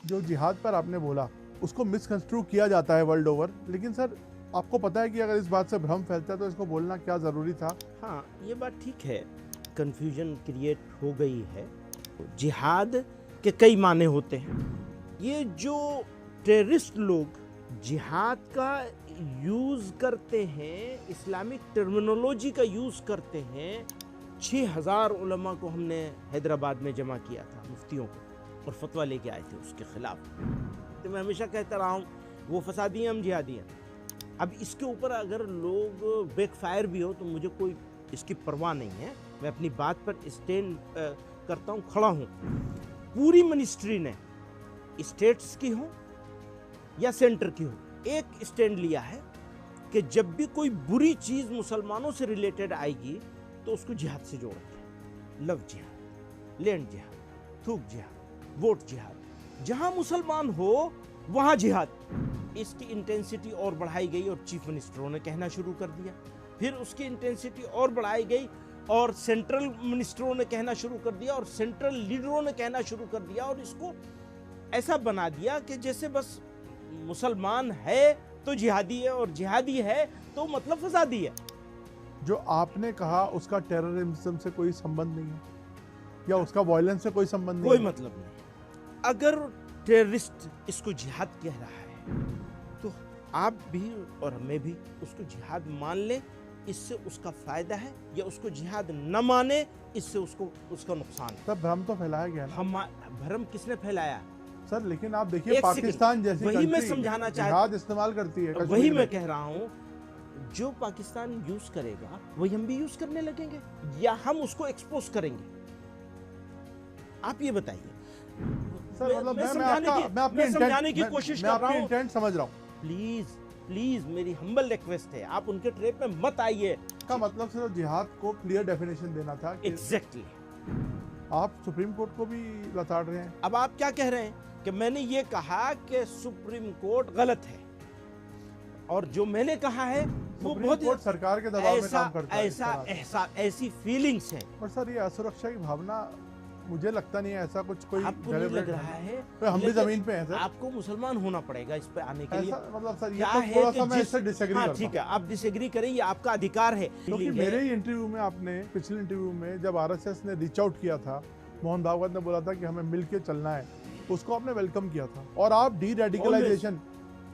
जो जिहाद पर आपने बोला उसको मिसकंस्ट्रू किया जाता है वर्ल्ड ओवर, लेकिन सर आपको पता है कि अगर इस बात से भ्रम फैलता है तो इसको बोलना क्या ज़रूरी था? हाँ, ये बात ठीक है, कन्फ्यूजन क्रिएट हो गई है। जिहाद के कई माने होते हैं। ये जो टेररिस्ट लोग जिहाद का यूज़ करते हैं, इस्लामिक टर्मिनोलॉजी का यूज़ करते हैं। 6000 उलमा को हमने हैदराबाद में जमा किया था, मुफ्तियों को, और फतवा लेके आए थे उसके खिलाफ। तो मैं हमेशा कहता रहा हूँ वो फसादी हैं, हम जिहादी हैं। अब इसके ऊपर अगर लोग बैकफायर भी हो तो मुझे कोई इसकी परवाह नहीं है। मैं अपनी बात पर स्टैंड करता हूँ, खड़ा हूँ। पूरी मिनिस्ट्री ने, स्टेट्स की हो या सेंटर की हो, एक स्टैंड लिया है कि जब भी कोई बुरी चीज मुसलमानों से रिलेटेड आएगी तो उसको जिहाद से जोड़ते हैं। लव जिहाद, लैंड जिहाद, थूक जिहाद, वोट जिहाद, जहां मुसलमान हो वहां जिहाद। इसकी इंटेंसिटी और बढ़ाई गई और चीफ मिनिस्टरों ने कहना शुरू कर दिया। फिर उसकी इंटेंसिटी और बढ़ाई गई और सेंट्रल मिनिस्टरों ने कहना शुरू कर दिया और सेंट्रल लीडरों ने कहना शुरू कर दिया, और इसको ऐसा बना दिया कि जैसे बस मुसलमान है तो जिहादी है और जिहादी है तो मतलब फसादी है। जो आपने कहा उसका टेररिज्म से कोई संबंध नहीं है या उसका वायलेंस से कोई संबंध नहीं कोई है? मतलब नहीं। अगर टेररिस्ट इसको जिहाद कह रहा है तो आप भी और हमें भी उसको जिहाद मान ले, इससे उसका फायदा है, या उसको जिहाद न माने, इससे उसको उसका नुकसान है। सर भ्रम तो फैलाया गया ना। हम भ्रम किसने फैलाया? सर लेकिन आप देखिए एक पाकिस्तान जैसी वही मैं कंट्री समझाना जिहाद इस्तेमाल करती है वही कश्मीर मैं में। कह रहा हूँ, जो पाकिस्तान यूज करेगा वही हम भी यूज करने लगेंगे, या हम उसको एक्सपोज करेंगे? आप ये बताइए। सर मतलब मैं समझाने की कोशिश कर रहा हूँ। इंटेंट समझ रहा हूँ। प्लीज प्लीज मेरी हम्बल रिक्वेस्ट है, आप उनके ट्रेप में मत आइए। का मतलब सिर्फ जिहाद को क्लियर डेफिनेशन देना था कि एग्जैक्टली। आप सुप्रीम कोर्ट को भी लताड़ रहे हैं। अब आप क्या कह रहे हैं कि मैंने ये कहा कि सुप्रीम कोर्ट गलत है, और जो मैंने कहा है वो सुप्रीम बहुत कोर्ट सरकार के दबाव में काम करता है इस ऐसा तरह से। ऐसा ऐसी फीलिंग्स है। पर सर ये असुरक्षा की भावना, मुझे लगता नहीं है ऐसा कुछ कोई आपको नहीं लग deliberate रहा है? तो हम भी लेकिन जमीन पे हैं सर। आपको मुसलमान होना पड़ेगा इस पे आने के लिए। ऐसा मतलब सर ये क्या तो है थोड़ा कि सा मैं इससे डिसएग्री हाँ करता ठीक हूँ। है, आप डिसएग्री करें, ये आपका अधिकार है। क्योंकि मेरे ही इंटरव्यू में, आपने पिछले इंटरव्यू में जब आरएसएस ने रीच आउट किया था, मोहन भागवत ने बोला था कि हमें मिलके चलना है, उसको आपने वेलकम किया था। और आप डी रेडिकलाइजेशन,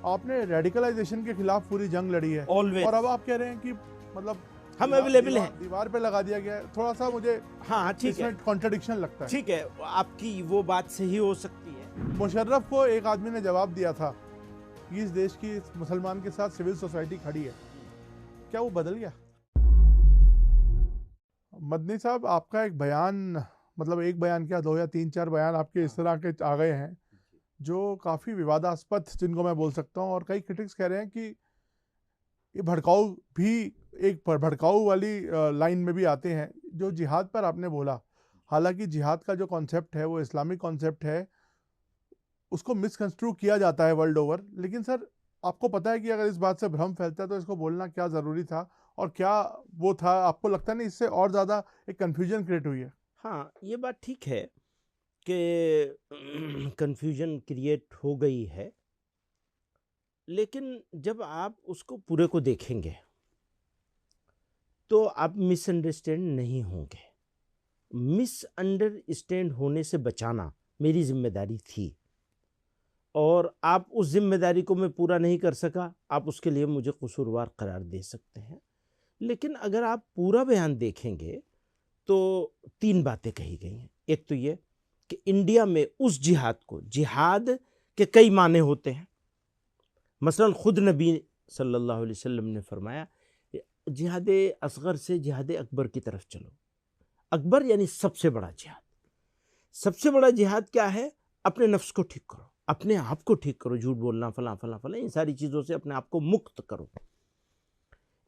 आपने रेडिकलाइजेशन के खिलाफ पूरी जंग लड़ी है। ऑलवेज। और अब आप कह रहे हैं कि मतलब हम अवेलेबल हैं। दीवार पे लगा दिया गया है। थोड़ा सा मुझे हाँ ठीक है, इसमें कॉन्ट्रडिक्शन लगता है। ठीक है, आपकी वो बात सही हो सकती है। मुशर्रफ को एक आदमी ने जवाब दिया था कि इस देश की इस मुसलमान के साथ सिविल सोसाइटी खड़ी है। क्या वो बदल गया? मदनी साहब, आपका एक बयान, मतलब एक बयान क्या, 2 या 3-4 बयान आपके इस तरह के आ गए हैं जो काफ़ी विवादास्पद, जिनको मैं बोल सकता हूँ, और कई क्रिटिक्स कह रहे हैं कि ये भड़काऊ भी, एक भड़काऊ वाली लाइन में भी आते हैं। जो जिहाद पर आपने बोला, हालांकि जिहाद का जो कॉन्सेप्ट है वो इस्लामिक कॉन्सेप्ट है, उसको मिसकंस्ट्रू किया जाता है वर्ल्ड ओवर, लेकिन सर आपको पता है कि अगर इस बात से भ्रम फैलता है तो इसको बोलना क्या ज़रूरी था, और क्या वो था? आपको लगता नहीं इससे और ज़्यादा एक कन्फ्यूजन क्रिएट हुई है? हाँ, ये बात ठीक है कि कंफ्यूजन क्रिएट हो गई है, लेकिन जब आप उसको पूरे को देखेंगे तो आप मिसअंडरस्टैंड नहीं होंगे। मिसअंडरस्टैंड होने से बचाना मेरी जिम्मेदारी थी, और आप उस जिम्मेदारी को मैं पूरा नहीं कर सका, आप उसके लिए मुझे कसूरवार करार दे सकते हैं। लेकिन अगर आप पूरा बयान देखेंगे तो 3 बातें कही गई हैं। एक तो ये कि इंडिया में उस जिहाद को, जिहाद के कई माने होते हैं। मसलन खुद नबी सल्लल्लाहु अलैहि वसल्लम ने फरमाया, जिहाद असगर से जिहाद अकबर की तरफ चलो। अकबर यानी सबसे बड़ा जिहाद। सबसे बड़ा जिहाद क्या है? अपने नफ्स को ठीक करो, अपने आप को ठीक करो, झूठ बोलना, फला फला फला, इन सारी चीज़ों से अपने आप को मुक्त करो।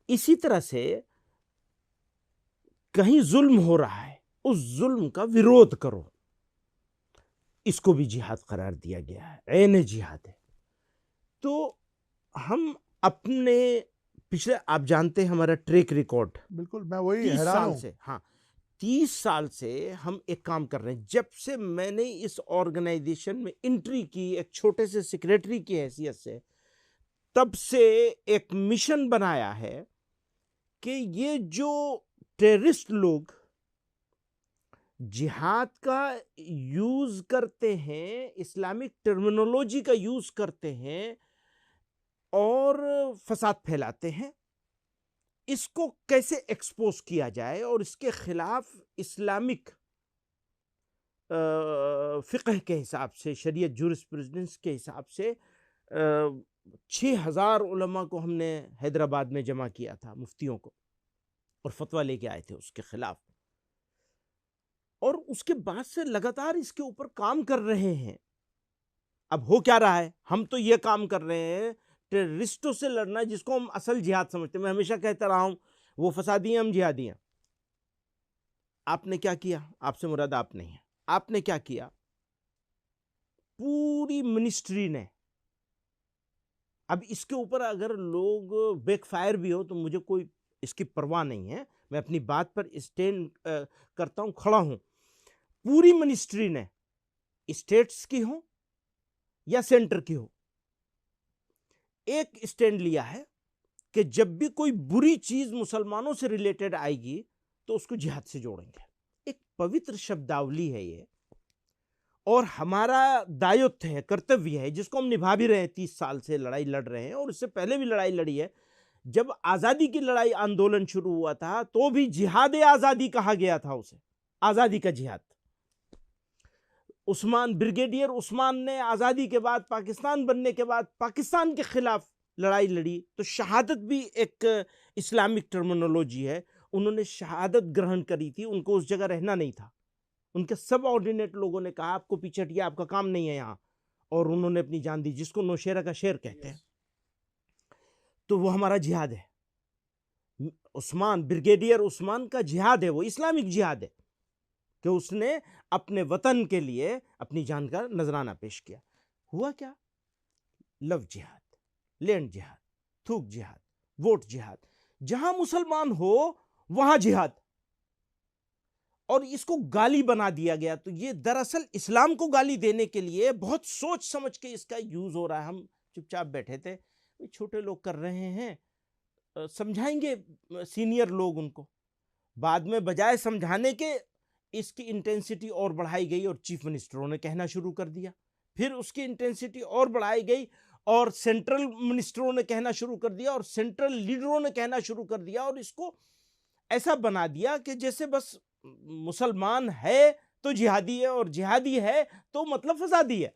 इसी तरह से कहीं जुल्म हो रहा है, उस जुल्म का विरोध करो, इसको भी जिहाद करार दिया गया है, ऐन जिहाद है। तो हम अपने पिछले, आप जानते हैं हमारा ट्रैक रिकॉर्ड बिल्कुल, मैं वही 30 हैरान साल हूँ। से, हाँ 30 साल से हम एक काम कर रहे हैं। जब से मैंने इस ऑर्गेनाइजेशन में एंट्री की एक छोटे से सेक्रेटरी की हैसियत से, तब से एक मिशन बनाया है कि ये जो टेररिस्ट लोग जिहाद का यूज करते हैं, इस्लामिक टर्मिनोलॉजी का यूज करते हैं और फसाद फैलाते हैं, इसको कैसे एक्सपोज किया जाए और इसके खिलाफ इस्लामिक फिक़ह के हिसाब से, शरीयत जूरिस्प्रूडेंस के हिसाब से 6000 उलमा को हमने हैदराबाद में जमा किया था, मुफ्तियों को, और फतवा लेके आए थे उसके खिलाफ। और उसके बाद से लगातार इसके ऊपर काम कर रहे हैं। अब हो क्या रहा है, हम तो ये काम कर रहे हैं टेररिस्टों से लड़ना, जिसको हम असल जिहाद समझते हैं। मैं हमेशा कहता रहा हूं वो फसादी हैं, हम जिहादी हैं। आपने क्या किया, आपसे मुराद आप नहीं है, आपने क्या किया, पूरी मिनिस्ट्री ने, अब इसके ऊपर अगर लोग बैकफायर भी हो तो मुझे कोई इसकी परवाह नहीं है, मैं अपनी बात पर स्टैंड करता हूं, खड़ा हूं। पूरी मिनिस्ट्री ने, स्टेट्स की हो या सेंटर की हो, एक स्टैंड लिया है कि जब भी कोई बुरी चीज मुसलमानों से रिलेटेड आएगी तो उसको जिहाद से जोड़ेंगे। एक पवित्र शब्दावली है ये, और हमारा दायित्व है, कर्तव्य है, जिसको हम निभा भी रहे हैं। 30 साल से लड़ाई लड़ रहे हैं, और इससे पहले भी लड़ाई लड़ी है। जब आजादी की लड़ाई आंदोलन शुरू हुआ था तो भी जिहाद आजादी कहा गया था उसे, आजादी का जिहाद। उस्मान, ब्रिगेडियर उस्मान ने आजादी के बाद, पाकिस्तान बनने के बाद पाकिस्तान के खिलाफ लड़ाई लड़ी। तो शहादत भी एक इस्लामिक टर्मिनोलॉजी है। उन्होंने शहादत ग्रहण करी थी, उनको उस जगह रहना नहीं था। उनके सब ऑर्डिनेट लोगों ने कहा आपको पीछे हटिए, आपका काम नहीं है यहाँ, और उन्होंने अपनी जान दी, जिसको नौशेरा का शेर कहते हैं। तो वो हमारा जिहाद है। उस्मान, ब्रिगेडियर उस्मान का जिहाद है, वो इस्लामिक जिहाद है कि उसने अपने वतन के लिए अपनी जान का नजराना पेश किया। हुआ क्या, लव जिहाद, लैंड जिहाद, थूक जिहाद, वोट जिहाद, जहां मुसलमान हो वहां जिहाद, और इसको गाली बना दिया गया। तो ये दरअसल इस्लाम को गाली देने के लिए बहुत सोच समझ के इसका यूज हो रहा है। हम चुपचाप बैठे थे, छोटे लोग कर रहे हैं, समझाएंगे सीनियर लोग उनको। बाद में बजाय समझाने के इसकी इंटेंसिटी और बढ़ाई गई और चीफ मिनिस्टरों ने कहना शुरू कर दिया। फिर उसकी इंटेंसिटी और बढ़ाई गई और सेंट्रल मिनिस्टरों ने कहना शुरू कर दिया और सेंट्रल लीडरों ने कहना शुरू कर दिया, और इसको ऐसा बना दिया कि जैसे बस मुसलमान है तो जिहादी है और जिहादी है तो मतलब फसादी है।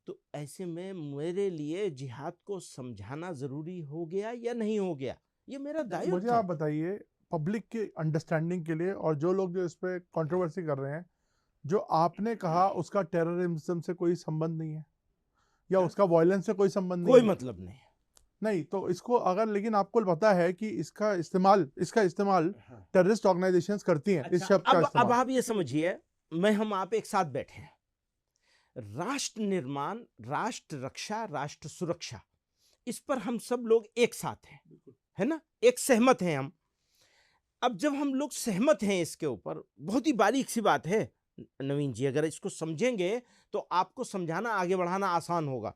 तो ऐसे में मेरे लिए जिहाद को समझाना जरूरी हो गया या नहीं हो गया, ये मेरा दायित्व मुझे है। आप बताइए, पब्लिक के अंडरस्टैंडिंग के लिए, और जो लोग जो इस पे कंट्रोवर्सी कर रहे हैं, जो आपने कहा उसका टेररिज्म से कोई संबंध नहीं है या उसका वायलेंस से कोई संबंध नहीं कोई है? मतलब नहीं। नहीं, तो इसको अगर, लेकिन आपको पता है कि इसका इस्तेमाल टेररिस्ट ऑर्गेनाइजेशंस करती हैं, इस शब्द का अब इस्तेमाल। आप ये समझिए, हम आप एक साथ बैठे हैं, राष्ट्र निर्माण, राष्ट्र रक्षा, राष्ट्र सुरक्षा, इस पर हम सब लोग एक साथ हैं, है ना, एक सहमत हैं हम। अब जब हम लोग सहमत हैं इसके ऊपर, बहुत ही बारीक सी बात है नवीन जी, अगर इसको समझेंगे तो आपको समझाना, आगे बढ़ाना आसान होगा।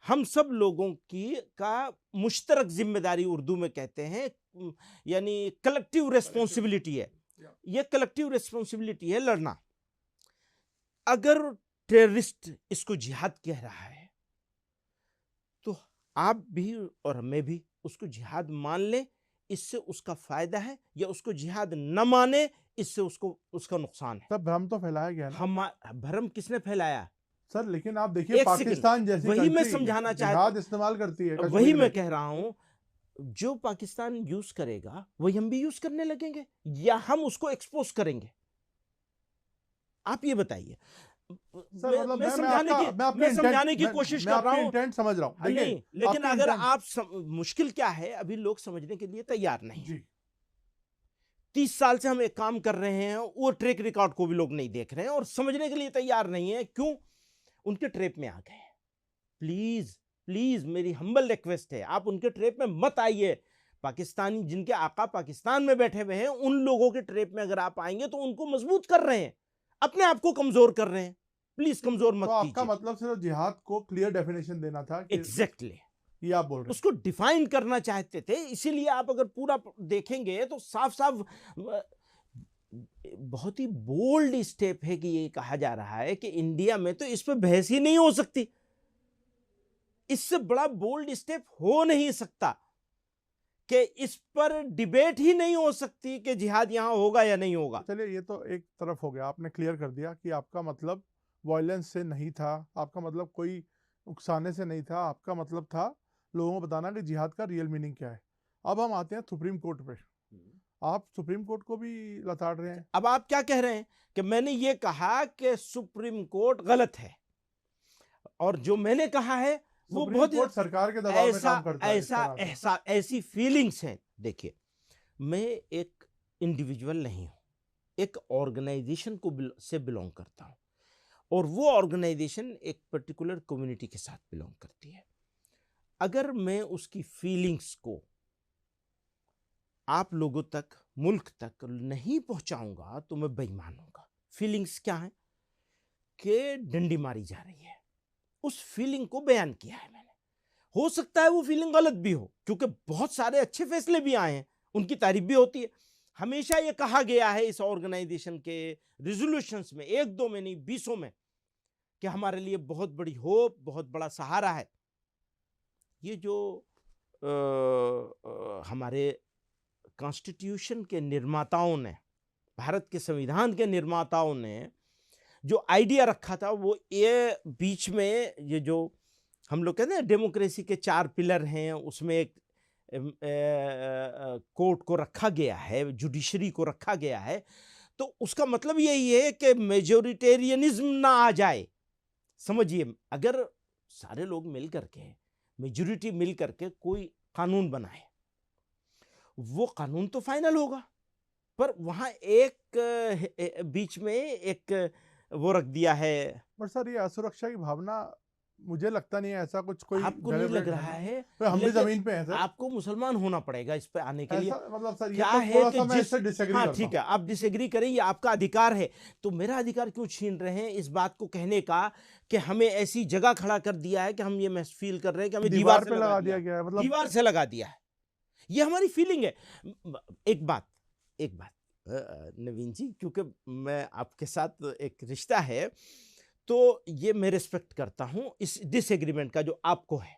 हम सब लोगों की का मुश्तरक जिम्मेदारी, उर्दू में कहते हैं, यानी कलेक्टिव रेस्पॉन्सिबिलिटी है। ये कलेक्टिव रेस्पॉन्सिबिलिटी है लड़ना। अगर टेररिस्ट इसको जिहाद कह रहा है तो आप भी और मैं भी उसको जिहाद मान ले, इससे उसका फायदा है, या उसको जिहाद न माने, इससे उसका नुकसान है। सब भ्रम तो फैलाया गया ना। हम भ्रम किसने फैलाया सर, लेकिन आप देखिए पाकिस्तान जैसी वही मैं कंट्री समझाना जिहाद इस्तेमाल करती है वही कश्मीर मैं में। कह रहा हूं, जो पाकिस्तान यूज करेगा वही हम भी यूज करने लगेंगे, या हम उसको एक्सपोज करेंगे? आप ये बताइए। सर, मतलब मैं समझाने की कोशिश कर रहा हूं, इंटेंट समझ रहा हूं। नहीं, लेकिन अगर आप मुश्किल क्या है, अभी लोग समझने के लिए तैयार नहीं जी। 30 साल से हम एक काम कर रहे हैं, वो ट्रैक रिकॉर्ड को भी लोग नहीं देख रहे हैं और समझने के लिए तैयार नहीं है। क्यों? उनके ट्रैप में आ गए। प्लीज प्लीज मेरी हम्बल रिक्वेस्ट है, आप उनके ट्रैप में मत आइए। पाकिस्तानी जिनके आका पाकिस्तान में बैठे हुए हैं उन लोगों के ट्रेप में अगर आप आएंगे तो उनको मजबूत कर रहे हैं, अपने आप को कमजोर कर रहे हैं। प्लीज कमजोर मत तो आपका कीजिए। मतलब सिर्फ जिहाद को क्लियर डेफिनेशन देना था कि एग्जैक्टली ये आप बोल रहे हैं। उसको डिफाइन करना चाहते थे, इसीलिए आप अगर पूरा देखेंगे तो साफ साफ बहुत ही बोल्ड स्टेप है कि ये कहा जा रहा है कि इंडिया में तो इस पर बहस ही नहीं हो सकती। इससे बड़ा बोल्ड स्टेप हो नहीं सकता कि इस पर डिबेट ही नहीं हो सकती कि जिहाद यहां होगा या नहीं होगा। चलिए, ये तो एक तरफ हो गया, आपने क्लियर कर दिया कि आपका मतलब वायलेंस से नहीं था, आपका मतलब कोई उकसाने से नहीं था, आपका मतलब था लोगों को बताना कि जिहाद का रियल मीनिंग क्या है। अब हम आते हैं सुप्रीम कोर्ट पे। आप सुप्रीम कोर्ट को भी लताड़ रहे हैं। अब आप क्या कह रहे हैं कि मैंने ये कहा कि सुप्रीम कोर्ट गलत है, और जो मैंने कहा है वो सुप्रीम बहुत कोर्ट सरकार के दबाव में ऐसा काम करता है इस ऐसा तरह से। ऐसा ऐसी फीलिंग्स हैं। देखिए, मैं एक इंडिविजुअल नहीं हूं, एक ऑर्गेनाइजेशन को से बिलोंग करता हूं, और वो ऑर्गेनाइजेशन एक पर्टिकुलर कम्युनिटी के साथ बिलोंग करती है। अगर मैं उसकी फीलिंग्स को आप लोगों तक, मुल्क तक नहीं पहुंचाऊंगा तो मैं बेईमान हूंगा। फीलिंग्स क्या है कि डंडी मारी जा रही है, उस फीलिंग को बयान किया है मैंने। हो सकता है वो फीलिंग गलत भी हो, क्योंकि बहुत सारे अच्छे फैसले भी आए हैं, उनकी तारीफ भी होती है। हमेशा ये कहा गया है इस ऑर्गेनाइजेशन के रिजोल्यूशंस में, 1-2 में नहीं 20 में, कि हमारे लिए बहुत बड़ी होप, बहुत बड़ा सहारा है। ये जो हमारे कॉन्स्टिट्यूशन के निर्माताओं ने, भारत के संविधान के निर्माताओं ने जो आइडिया रखा था, वो ये बीच में ये जो हम लोग कहते हैं डेमोक्रेसी के 4 पिलर हैं, उसमें एक कोर्ट को रखा गया है, जुडिशरी को रखा गया है। तो उसका मतलब यही है कि मेजोरिटेरियनिज्म ना आ जाए। समझिए, अगर सारे लोग मिल करके, मेजोरिटी मिल करके कोई कानून बनाए, वो कानून तो फाइनल होगा, पर वहां एक बीच में एक वो रख दिया है। पर सर, ये असुरक्षा की भावना मुझे लगता नहीं है ऐसा कुछ कोई आपको नहीं लग रहा है? तो हम भी लेकिन जमीन पे हैं सर। आपको मुसलमान होना पड़ेगा इस पे आने के लिए। ऐसा मतलब सर, ये क्या तो है थोड़ा कि सा मैं इससे डिसएग्री हाँ करता ठीक है, आप डिसएग्री करें, ये आपका अधिकार है। तो मेरा अधिकार क्यों छीन रहे हैं इस बात को कहने का कि हमें ऐसी जगह खड़ा कर दिया है कि हम ये महसूस फील कर रहे हैं कि हमें दीवार से पे लगा दिया गया है, मतलब दीवार से लगा दिया है। ये हमारी फीलिंग है। एक बात नवीन जी, क्योंकि मैं आपके साथ एक रिश्ता है, तो ये मैं रिस्पेक्ट करता हूं इस डिसएग्रीमेंट का जो आपको है,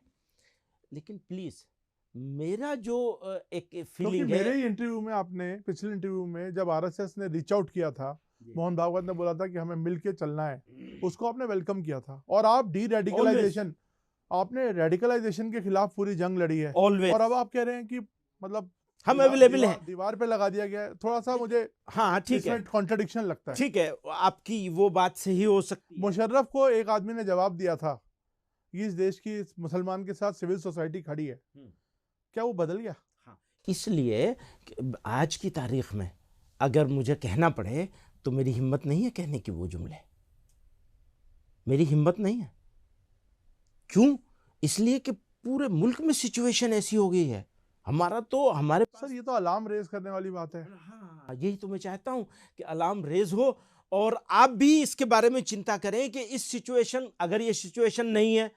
लेकिन प्लीज मेरा जो एक फीलिंग है। मेरे ही इंटरव्यू में, आपने पिछले इंटरव्यू में जब आरएसएस ने रीच आउट किया था, मोहन भागवत ने बोला था कि हमें मिलके चलना है, उसको आपने वेलकम किया था। और आप डी रेडिकलाइजेशन, आपने रेडिकलाइजेशन के खिलाफ पूरी जंग लड़ी है। ऑलवेज। और अब आप कह रहे हैं कि मतलब हम अवेलेबल हैं, दीवार पे लगा दिया गया है। थोड़ा सा मुझे हाँ ठीक है, कॉन्ट्रडिक्शन लगता है। ठीक है, आपकी वो बात सही हो सकती है। मुशर्रफ को एक आदमी ने जवाब दिया था कि इस देश की इस मुसलमान के साथ सिविल सोसाइटी खड़ी है, क्या वो बदल गया? हाँ, इसलिए आज की तारीख में अगर मुझे कहना पड़े तो मेरी हिम्मत नहीं है कहने की वो जुमले, मेरी हिम्मत नहीं है। क्यों? इसलिए कि पूरे मुल्क में सिचुएशन ऐसी हो गई है। हमारे सर, ये तो अलार्म रेज करने वाली बात है। हाँ, यही तो मैं चाहता हूं कि अलार्म रेज हो, और आप भी इसके बारे में चिंता करें कि इस सिचुएशन, अगर ये सिचुएशन नहीं है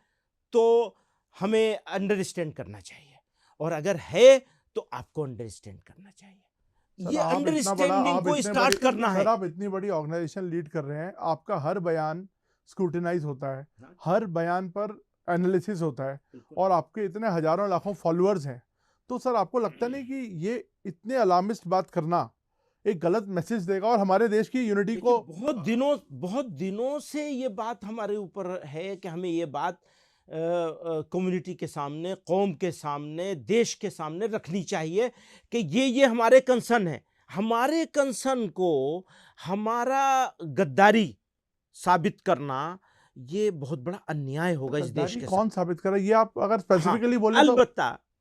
तो हमें अंडरस्टैंड करना चाहिए, और अगर है तो आपको अंडरस्टैंड करना चाहिए। ये अंडरस्टैंडिंग को स्टार्ट करना है। सर, आप इतनी बड़ी ऑर्गेनाइजेशन लीड कर रहे हैं, आपका हर बयान स्क्रूटिनाइज होता है, हर बयान पर एनालिसिस होता है, और आपके इतने हजारों लाखों फॉलोअर्स हैं। तो सर, आपको लगता नहीं कि ये इतने अलार्मिस्ट बात करना एक गलत मैसेज देगा और हमारे देश की यूनिटी को? बहुत दिनों से ये बात हमारे ऊपर है कि हमें ये बात कम्युनिटी के सामने, कौम के सामने, देश के सामने रखनी चाहिए कि ये हमारे कंसर्न है। हमारे कंसर्न को हमारा गद्दारी साबित करना ये बहुत बड़ा अन्याय होगा इस देश के। कौन साबित कर रहा है ये आप अगर स्पेसिफिकली बोले तो?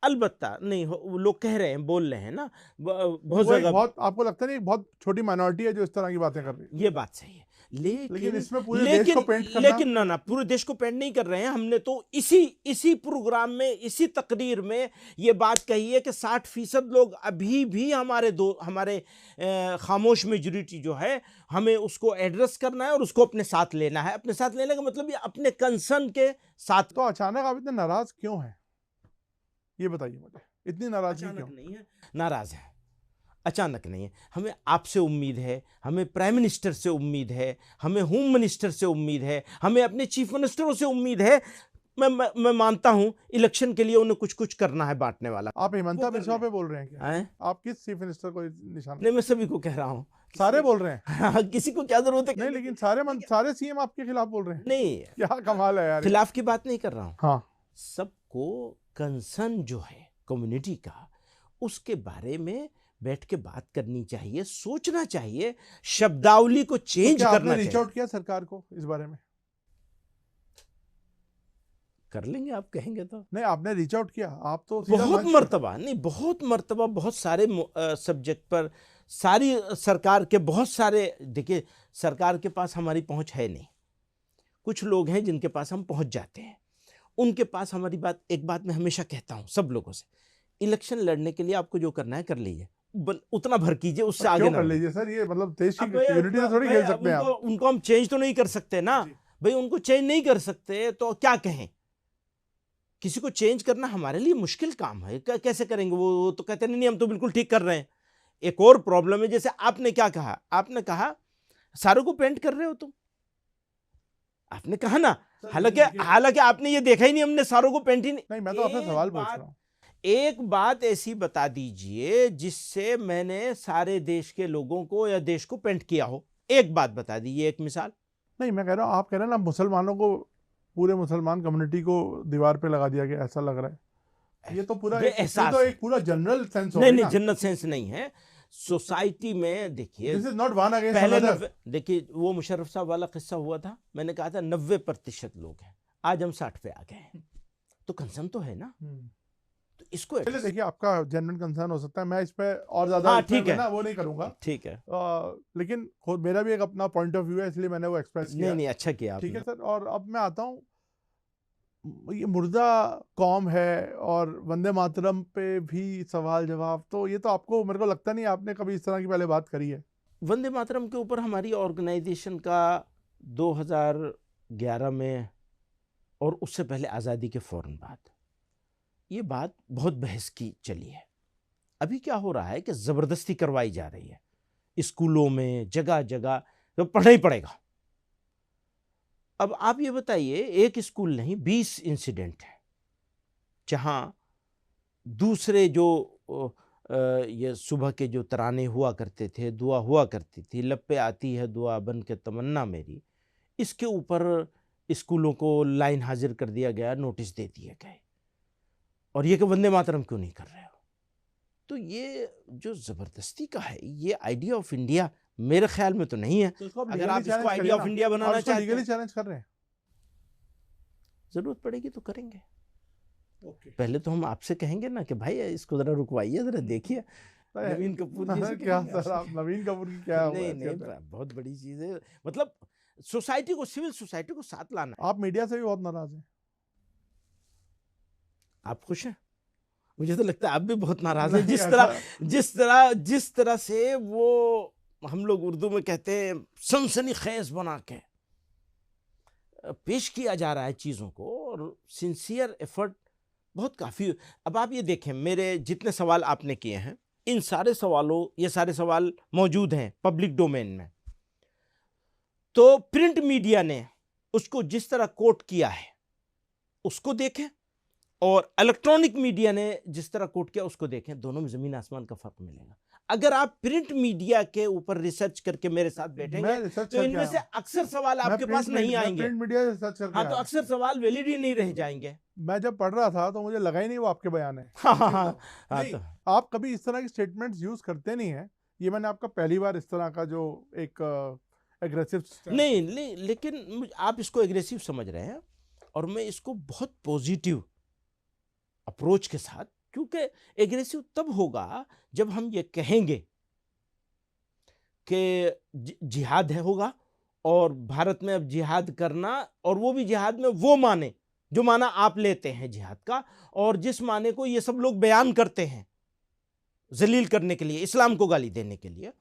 अलबत्ता नहीं, लोग कह रहे हैं, बोल रहे हैं ना, बहुत जगह। बहुत आपको लगता नहीं बहुत छोटी माइनॉरिटी है जो इस तरह की बातें कर रही है? ये बात सही है, लेकिन इसमें पूरे देश को पेंट करना, लेकिन ना पूरे देश को पेंट नहीं कर रहे हैं। हमने तो इसी प्रोग्राम में, इसी तकरीर में ये बात कही है कि 60% लोग अभी भी हमारे खामोश मेजॉरिटी जो है, हमें उसको एड्रेस करना है और उसको अपने साथ लेना है। अपने साथ लेने का मतलब ये अपने कंसर्न के साथ। तो अचानक आप इतने नाराज क्यों हैं, ये बताइए मुझे, इतनी नाराजगी क्यों? नहीं है, नाराज है, अचानक नहीं है। हमें आपसे उम्मीद है, हमें प्राइम मिनिस्टर से उम्मीद है, हमें होम मिनिस्टर से उम्मीद है, हमें अपने चीफ मिनिस्टरों से उम्मीद है। मैं मानता हूं इलेक्शन के लिए उन्हें कुछ करना है बांटने वाला। आप हिमंता बिस्वा पे बोल रहे हैं क्या? है? आप किस चीफ मिनिस्टर को निशाना? नहीं, मैं सभी को कह रहा हूँ। सारे बोल रहे हैं? किसी को क्या जरूरत है? नहीं, लेकिन सारे सीएम आपके खिलाफ बोल रहे हैं। नहीं, क्या कमाल है यार। खिलाफ की बात नहीं कर रहा हूँ। हाँ, सबको कंसर्न जो है कम्युनिटी का, उसके बारे में बैठ के बात करनी चाहिए, सोचना चाहिए, शब्दावली को चेंज तो करना आपने रीच चाहिए। आउट किया सरकार को इस बारे में? कर लेंगे, आप कहेंगे तो। नहीं, आपने रीच आउट किया? आप तो सीधा बहुत मंच- मर्तबा नहीं, बहुत मर्तबा, बहुत सारे सब्जेक्ट पर, सारी सरकार के बहुत सारे, देखिए सरकार के पास हमारी पहुंच है नहीं, कुछ लोग हैं जिनके पास हम पहुंच जाते हैं, उनके पास हमारी बात। एक बात मैं हमेशा कहता हूं सब लोगों से, इलेक्शन लड़ने के लिए आपको जो करना है कर लीजिए, उतना भर कीजिए, उससे आगे क्यों ना कर बढ़िए। लीजिए सर? ये मतलब देश की अब भैया, यूनिटी से थोड़ी खेल सकते हैं आप। उनको हम चेंज तो नहीं कर सकते ना भाई, उनको चेंज नहीं कर सकते तो क्या कहें? किसी को चेंज करना हमारे लिए मुश्किल काम है, कैसे करेंगे? वो तो कहते नहीं हम तो बिल्कुल ठीक कर रहे हैं। एक और प्रॉब्लम है, जैसे आपने क्या कहा, आपने कहा सारों को पेंट कर रहे हो तुम, आपने कहा ना। हालांकि आपने ये देखा ही नहीं हमने सारों को पेंट ही नहीं, मैं तो आपसे सवाल पूछ रहा हूँ। एक बात ऐसी बता दीजिए जिससे मैंने सारे देश के लोगों को या देश को पेंट किया हो, एक बात बता दीजिए, एक मिसाल। नहीं, मैं कह रहा हूँ, आप कह रहे हैं ना मुसलमानों को, पूरे मुसलमान कम्युनिटी को दीवार पे लगा दिया गया, ऐसा लग रहा है। ये तो पूरा एक पूरा जनरल सेंस हो गया। नहीं, जनरल सेंस नहीं है। सोसाइटी में देखिए, this is not one against पहले अनदर। देखिए वो मुशर्रफ साहब वाला किस्सा हुआ था, मैंने कहा था 90% लोग हैं, आज हम 60 पे आ गए हैं, तो कंसर्न तो है ना। तो इसको पहले देखिए, आपका जेन्युइन कंसर्न हो सकता है, मैं इस पे और ज्यादा ठीक है ना वो नहीं करूंगा, ठीक है। लेकिन खुद मेरा भी एक अपना पॉइंट ऑफ व्यू है, इसलिए मैंने वो एक्सप्रेस किया। नहीं, अच्छा किया ठीक है आपने। सर। और अब मैं आता हूँ, ये मुर्दा कौम है और वंदे मातरम पे भी सवाल जवाब, तो ये तो आपको, मेरे को लगता नहीं आपने कभी इस तरह की पहले बात करी है। वंदे मातरम के ऊपर हमारी ऑर्गेनाइजेशन का 2011 में और उससे पहले आज़ादी के फौरन बाद ये बात बहुत बहस की चली है। अभी क्या हो रहा है कि ज़बरदस्ती करवाई जा रही है स्कूलों में, जगह जगह, तो पढ़ना ही पड़ेगा। अब आप ये बताइए, एक स्कूल नहीं 20 इंसिडेंट है जहां दूसरे जो ये सुबह के जो तराने हुआ करते थे, दुआ हुआ करती थी, लब पे आती है दुआ बन के तमन्ना मेरी, इसके ऊपर स्कूलों को लाइन हाजिर कर दिया गया, नोटिस दे दिए गए, और ये कि वंदे मातरम क्यों नहीं कर रहे हो। तो ये जो ज़बरदस्ती का है, ये आइडिया ऑफ इंडिया मेरे ख्याल में तो नहीं है। तो अगर आप इसको आइडिया ऑफ इंडिया बनाना चाहते हैं, लीगली चैलेंज कर रहे हैं, जरूरत पड़ेगी तो करेंगे। पहले तो हम आपसे कहेंगे ना कि भाई इसको जरा रुकवाइए, जरा देखिए नवीन कपूर जी से। क्या सर, आप नवीन कपूर की क्या? नहीं, बहुत बड़ी चीज है, मतलब सोसाइटी को, सिविल सोसाइटी को साथ लाना है। आप मीडिया से भी बहुत नाराज हैं। आप खुश हैं? मुझे तो लगता है आप भी बहुत नाराज हैं। जिस तरह से वो, हम लोग उर्दू में कहते हैं, सनसनीखेज बना के पेश किया जा रहा है चीज़ों को, और सिंसियर एफर्ट बहुत काफ़ी। अब आप ये देखें, मेरे जितने सवाल आपने किए हैं, इन सारे सवालों, ये सारे सवाल मौजूद हैं पब्लिक डोमेन में, तो प्रिंट मीडिया ने उसको जिस तरह कोट किया है उसको देखें, और इलेक्ट्रॉनिक मीडिया ने जिस तरह कोट किया उसको देखें, दोनों में ज़मीन आसमान का फ़र्क मिलेगा। अगर आप प्रिंट मीडिया के ऊपर रिसर्च करके मेरे साथ बैठेंगे तो इनमें से अक्सर सवाल आपके पास नहीं आएंगे। प्रिंट मीडिया से रिसर्च करके हाँ, तो अक्सर सवाल वैलिड ही नहीं रह जाएंगे। मैं जब पढ़ रहा था तो मुझे लगा ही नहीं वो आपके बयान है। हाँ, नहीं, तो आप कभी इस तरह की स्टेटमेंट्स यूज करते नहीं है, ये मैंने आपका पहली बार इस तरह का जो एक एग्रेसिव नहीं, लेकिन आप इसको एग्रेसिव समझ रहे हैं, और मैं इसको बहुत पॉजिटिव अप्रोच के साथ, क्योंकि एग्रेसिव तब होगा जब हम ये कहेंगे कि जिहाद है होगा और भारत में अब जिहाद करना, और वो भी जिहाद में वो माने जो माना आप लेते हैं जिहाद का, और जिस माने को ये सब लोग बयान करते हैं जलील करने के लिए, इस्लाम को गाली देने के लिए,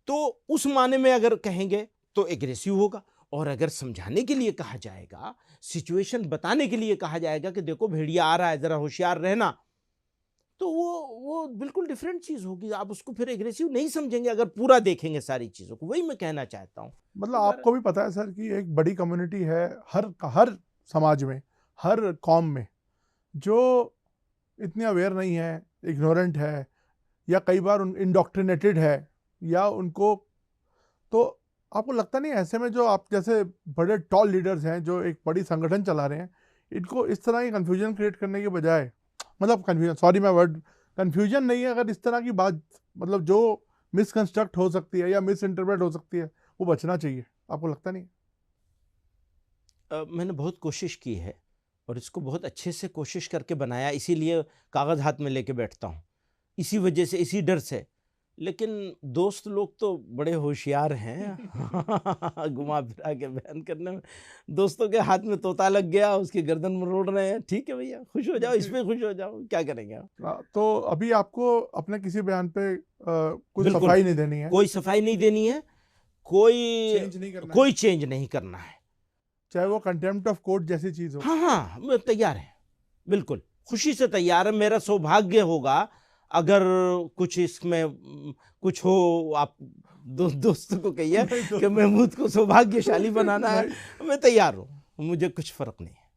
तो उस माने में अगर कहेंगे तो एग्रेसिव होगा। और अगर समझाने के लिए कहा जाएगा, सिचुएशन बताने के लिए कहा जाएगा कि देखो भेड़िया आ रहा है, जरा होशियार रहना, तो वो बिल्कुल डिफरेंट चीज होगी। आप उसको फिर एग्रेसिव नहीं समझेंगे अगर पूरा देखेंगे सारी चीजों को। वही मैं कहना चाहता हूँ। मतलब आपको भी पता है सर कि एक बड़ी कम्युनिटी है हर समाज में, हर कौम में, जो इतनी अवेयर नहीं है, इग्नोरेंट है, या कई बार इंडोक्ट्रिनेटेड है, या उनको, तो आपको लगता नहीं ऐसे में जो आप जैसे बड़े टॉल लीडर्स हैं जो एक बड़ी संगठन चला रहे हैं, इनको इस तरह की कन्फ्यूजन क्रिएट करने के बजाय, मतलब कन्फ्यूजन, सॉरी मैं वर्ड, कन्फ्यूजन नहीं है, अगर इस तरह की बात, मतलब जो मिसकंस्ट्रक्ट हो सकती है या मिस इंटरप्रेट हो सकती है, वो बचना चाहिए, आपको लगता नहीं? मैंने बहुत कोशिश की है और इसको बहुत अच्छे से कोशिश करके बनाया, इसीलिए कागज़ हाथ में लेके बैठता हूँ, इसी वजह से, इसी डर से। लेकिन दोस्त लोग तो बड़े होशियार हैं घुमा फिरा के बयान करने में। दोस्तों के हाथ में तोता लग गया, उसकी गर्दन मरोड़ रहे हैं। ठीक है भैया, खुश हो जाओ, इसमें खुश हो जाओ, क्या करेंगे आप। तो अभी आपको अपने किसी बयान पे कुछ बिल्कुल सफाई नहीं देनी है, कोई सफाई नहीं देनी है, कोई चेंज नहीं करना है, चाहे वो कंटेम्प्ट ऑफ कोर्ट जैसी चीज हो। हाँ हाँ, मैं तैयार है, बिल्कुल खुशी से तैयार है। मेरा सौभाग्य होगा अगर कुछ इसमें कुछ हो, आप दोस्तों को कहिए कि महमूद को सौभाग्यशाली बनाना है, मैं तैयार हूँ, मुझे कुछ फर्क नहीं है,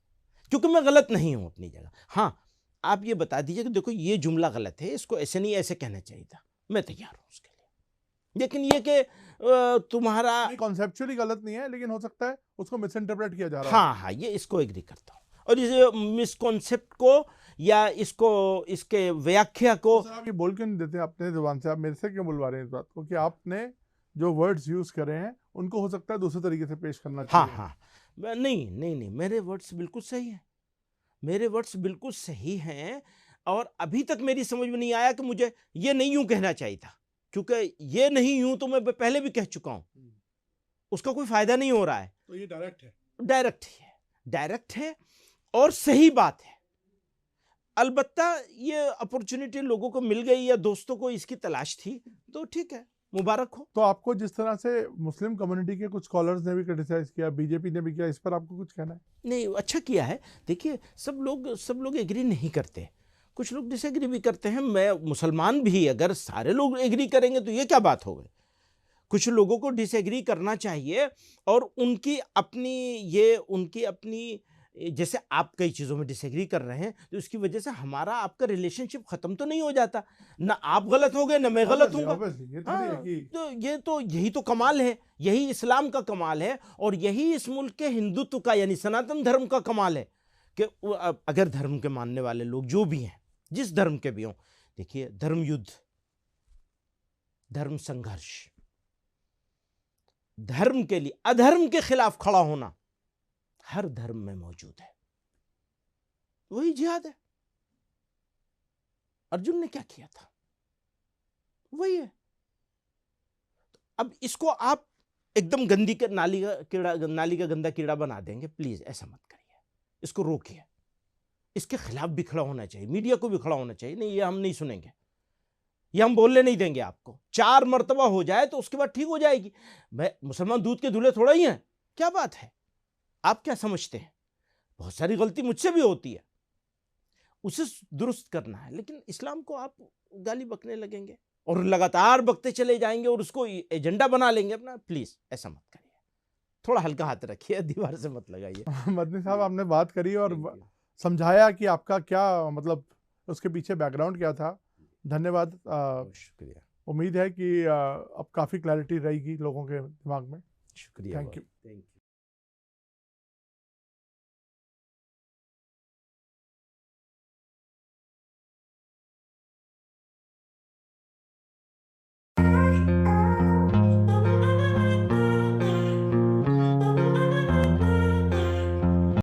क्योंकि मैं गलत नहीं हूँ अपनी जगह। हाँ, आप ये बता दीजिए कि देखो ये जुमला गलत है, इसको ऐसे नहीं ऐसे कहना चाहिए था, मैं तैयार हूँ उसके लिए। लेकिन ये कि तुम्हारा कॉन्सेप्चुअली गलत नहीं है, लेकिन हो सकता है उसको मिस इंटरप्रेट किया जा रहा है। हाँ हाँ, ये इसको एग्री करता हूँ, और इस मिसकॉन्सेप्ट को या इसको, इसके व्याख्या को, तो आप ये बोल क्यों नहीं देते अपने जुबान से? आप मेरे से क्यों बुलवा रहे हैं इस बात को कि आपने जो वर्ड्स यूज करे हैं उनको हो सकता है दूसरे तरीके से पेश करना चाहिए? हाँ हाँ, नहीं, मेरे वर्ड्स बिल्कुल सही हैं, मेरे वर्ड्स बिल्कुल सही हैं। और अभी तक मेरी समझ में नहीं आया कि मुझे ये नहीं यूं कहना चाहिए था, क्योंकि ये नहीं यूं तो मैं पहले भी कह चुका हूं, उसका कोई फायदा नहीं हो रहा है। तो ये डायरेक्ट है, डायरेक्ट है और सही बात है। अलबत्ता ये अपॉर्चुनिटी लोगों को मिल गई या दोस्तों को इसकी तलाश थी, तो ठीक है, मुबारक हो। तो आपको जिस तरह से मुस्लिम कम्युनिटी के कुछ स्कॉलर्स ने भी क्रिटिसाइज किया, बीजेपी ने भी किया, इस पर आपको कुछ कहना है? नहीं, अच्छा किया है। देखिए, सब लोग एग्री नहीं करते, कुछ लोग डिसएग्री भी करते हैं। मैं मुसलमान भी, अगर सारे लोग एग्री करेंगे तो ये क्या बात हो गई। कुछ लोगों को डिसएग्री करना चाहिए, और उनकी अपनी जैसे आप कई चीज़ों में डिसएग्री कर रहे हैं, तो इसकी वजह से हमारा आपका रिलेशनशिप खत्म तो नहीं हो जाता, ना आप गलत हो गए ना मैं गलत हूँगा। तो यही तो कमाल है, यही इस्लाम का कमाल है, और यही इस मुल्क के हिंदुत्व का यानी सनातन धर्म का कमाल है कि अगर धर्म के मानने वाले लोग जो भी हैं, जिस धर्म के भी हों, देखिए, धर्म युद्ध, धर्म संघर्ष, धर्म के लिए अधर्म के खिलाफ खड़ा होना हर धर्म में मौजूद है, वही जिहाद है। अर्जुन ने क्या किया था, वही है। अब इसको आप एकदम गंदी के नाली का गंदा कीड़ा बना देंगे, प्लीज ऐसा मत करिए, इसको रोकिए, इसके खिलाफ भी खड़ा होना चाहिए, मीडिया को भी खड़ा होना चाहिए। नहीं, ये हम नहीं सुनेंगे, ये हम बोलने नहीं देंगे आपको। 4 मर्तबा हो जाए तो उसके बाद ठीक हो जाएगी। मैं मुसलमान दूध के दूल्हे थोड़ा ही हैं, क्या बात है, आप क्या समझते हैं? बहुत सारी गलती मुझसे भी होती है, उसे दुरुस्त करना है। लेकिन इस्लाम को आप गाली बकने लगेंगे और लगातार बकते चले जाएंगे और उसको एजेंडा बना लेंगे अपना, प्लीज ऐसा मत करिए, थोड़ा हल्का हाथ रखिए, दीवार से मत लगाइए। मदनी साहब, आपने बात करी और समझाया कि आपका क्या मतलब, उसके पीछे बैकग्राउंड क्या था। धन्यवाद, शुक्रिया। उम्मीद है कि अब काफ़ी क्लैरिटी रहेगी लोगों के दिमाग में। शुक्रिया, थैंक यू।